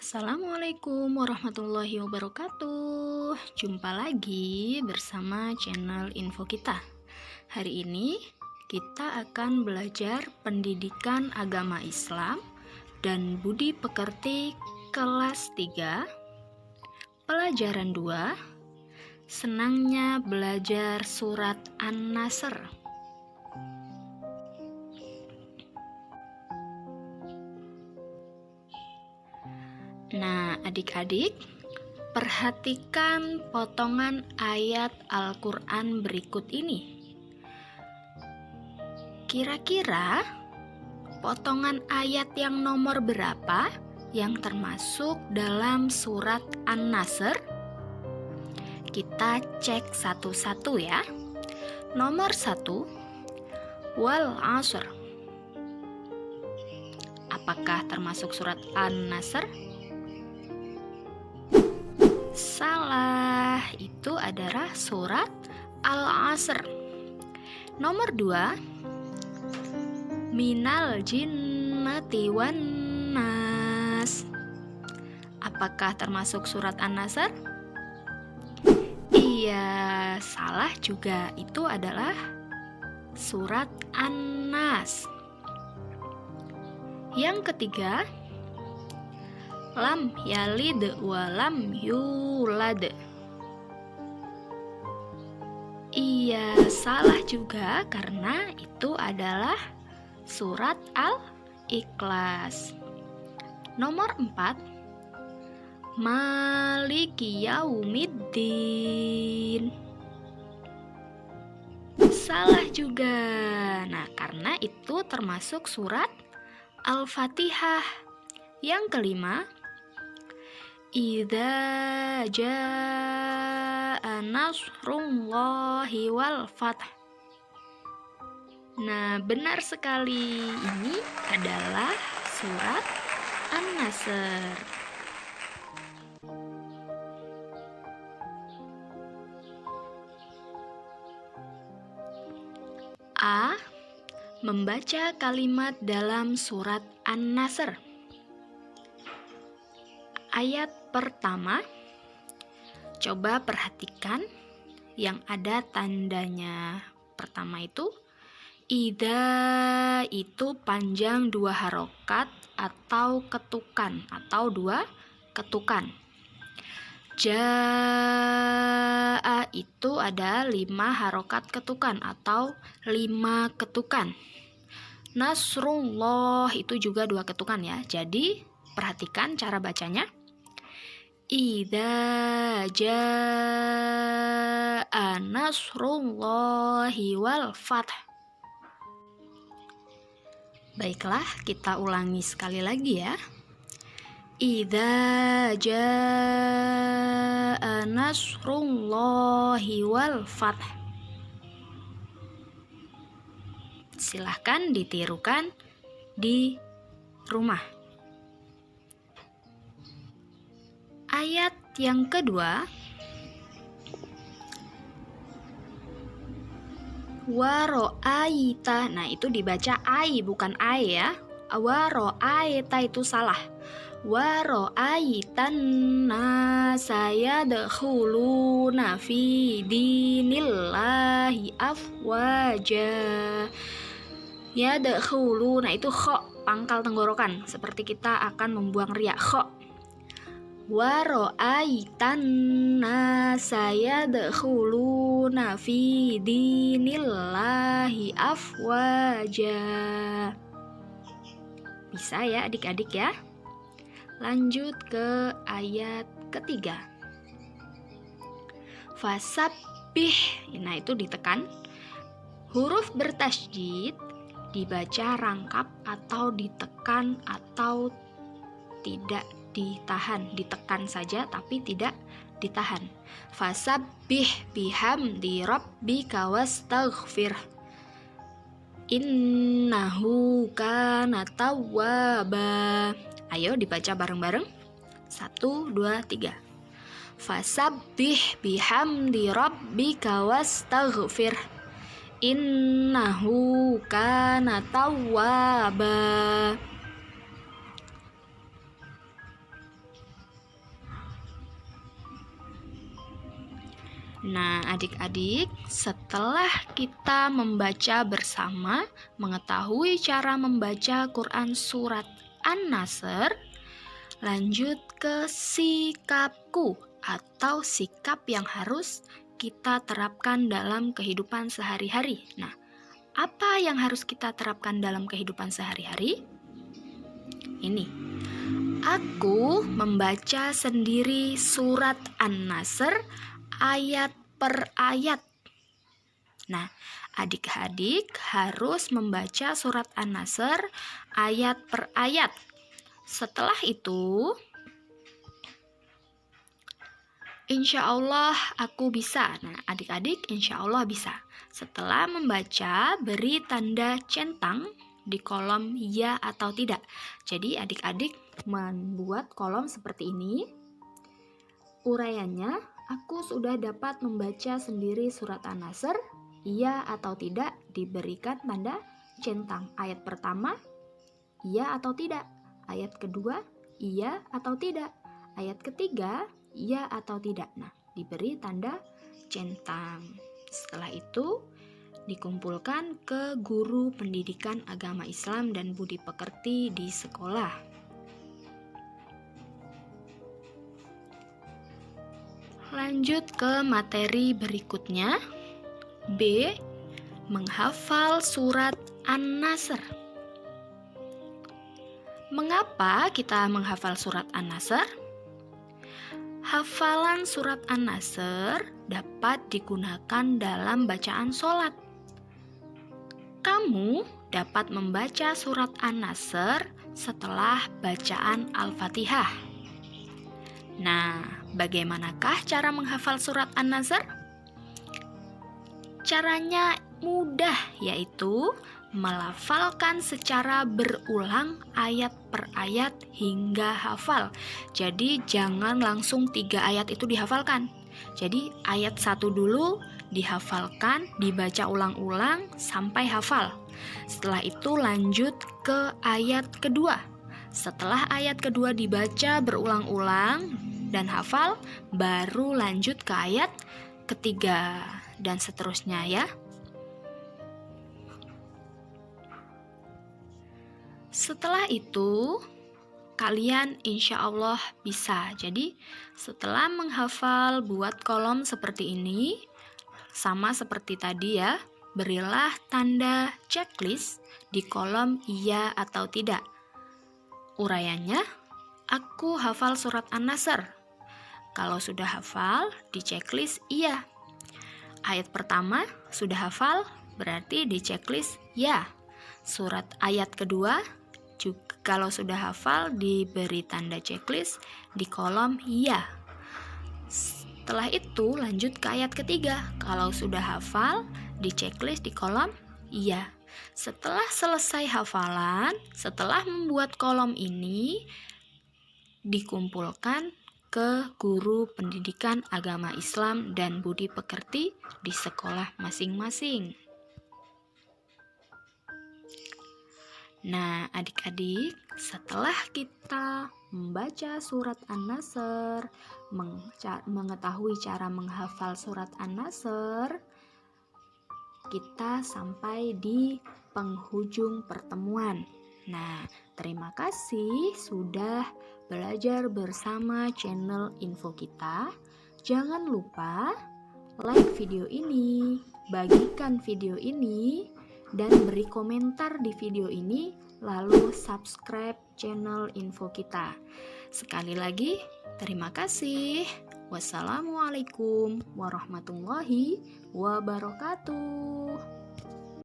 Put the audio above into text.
Assalamualaikum warahmatullahi wabarakatuh. Jumpa lagi bersama channel Info Kita. Hari ini kita akan belajar pendidikan agama Islam dan budi pekerti kelas 3, pelajaran 2, senangnya belajar surat An-Nasr. Nah, adik-adik, perhatikan potongan ayat Al-Quran berikut ini. Kira-kira potongan ayat yang nomor berapa yang termasuk dalam surat An-Nasr? Kita cek satu-satu ya. Nomor 1, wal asr. Apakah termasuk surat An-Nasr? Salah, itu adalah surat Al-Asr. Nomor 2, minal jinnati wan nas. Apakah termasuk surat An-Nasr? Iya, salah juga. Itu adalah surat An-Nas. Yang ketiga, lam yalid wa lam yulad. Iya, salah juga karena itu adalah surat Al-Ikhlas. Nomor 4, maliki yaumiddin. Salah juga. Nah, karena itu termasuk surat Al-Fatihah. Yang kelima, idza jaa nasrullahi wal fath. Nah, benar sekali. Ini adalah surat An-Nasr. A. Membaca kalimat dalam surat An-Nasr. Ayat pertama, coba perhatikan yang ada tandanya. Pertama itu, idza itu panjang 2 harokat atau ketukan atau 2 ketukan. Jaa itu ada 5 harokat ketukan atau 5 ketukan. Nasrullah itu juga 2 ketukan ya. Jadi perhatikan cara bacanya. Idza jaa nasrullahi wal fath. Baiklah, kita ulangi sekali lagi ya. Idza jaa nasrullahi wal fath. Silahkan ditirukan di rumah. Ayat yang kedua, waro'aita. Nah, itu dibaca ai bukan ai ya. Waro'aita itu salah. Waro'aitan nasa yadkhuluna fi dinillahi afwaja. Yadkhuluna itu kho, pangkal tenggorokan, seperti kita akan membuang riak, kho. Waro'aitan nasa yadkhuluna fi dinillahi afwaja. Bisa ya adik-adik ya. Lanjut ke ayat ketiga. Fasabbih. Nah, itu ditekan. Huruf bertasydid dibaca rangkap atau ditekan atau tidak ditahan. Ditekan saja tapi tidak ditahan. Fasabbih bihamdi rabbika wastaghfir. Innahu kana tawwaba. Ayo dibaca bareng-bareng. 1, 2, 3. Fasabbih bihamdi rabbika wastaghfir. Innahu kana tawwaba. Nah, adik-adik, setelah kita membaca bersama, mengetahui cara membaca Quran surat An-Nasr, lanjut ke sikapku atau sikap yang harus kita terapkan dalam kehidupan sehari-hari. Nah, apa yang harus kita terapkan dalam kehidupan sehari-hari? Ini, aku membaca sendiri surat An-Nasr ayat per ayat. Nah, adik-adik harus membaca surat An-Nasr ayat per ayat. Setelah itu, insya Allah aku bisa. Nah, adik-adik insya Allah bisa. Setelah membaca, beri tanda centang di kolom ya atau tidak. Jadi adik-adik membuat kolom seperti ini. Uraiannya, aku sudah dapat membaca sendiri surat An-Nasr, iya atau tidak, diberikan tanda centang. Ayat pertama, iya atau tidak. Ayat kedua, iya atau tidak. Ayat ketiga, iya atau tidak. Nah, diberi tanda centang. Setelah itu, dikumpulkan ke guru pendidikan agama Islam dan budi pekerti di sekolah. Lanjut ke materi berikutnya. B. Menghafal surat An-Nasr. Mengapa kita menghafal surat An-Nasr? Hafalan surat An-Nasr dapat digunakan dalam bacaan sholat. Kamu dapat membaca surat An-Nasr setelah bacaan Al-Fatihah. Nah, bagaimanakah cara menghafal surat An-Nasr? Caranya mudah, yaitu melafalkan secara berulang ayat per ayat hingga hafal. Jadi jangan langsung 3 ayat itu dihafalkan. Jadi ayat 1 dulu dihafalkan, dibaca ulang-ulang sampai hafal. Setelah itu lanjut ke ayat kedua. Setelah ayat kedua dibaca berulang-ulang dan hafal, baru lanjut ke ayat ketiga dan seterusnya ya. Setelah itu, kalian insya Allah bisa. Jadi setelah menghafal, buat kolom seperti ini. Sama seperti tadi ya, berilah tanda checklist di kolom iya atau tidak. Uraiannya, aku hafal surat An-Nasr. Kalau sudah hafal, di checklist iya. Ayat pertama sudah hafal, berarti di checklist ya. Surat ayat kedua juga kalau sudah hafal diberi tanda checklist di kolom iya. Setelah itu lanjut ke ayat ketiga. Kalau sudah hafal di checklist di kolom iya. Setelah selesai hafalan, setelah membuat kolom ini dikumpulkan ke guru pendidikan agama Islam dan budi pekerti di sekolah masing-masing. Nah, adik-adik, setelah kita membaca surat An-Nasr, mengetahui cara menghafal surat An-Nasr, kita sampai di penghujung pertemuan. Nah, terima kasih sudah belajar bersama channel Info Kita. Jangan lupa like video ini, bagikan video ini, dan beri komentar di video ini, lalu subscribe channel Info Kita. Sekali lagi, terima kasih. Wassalamualaikum warahmatullahi wabarakatuh.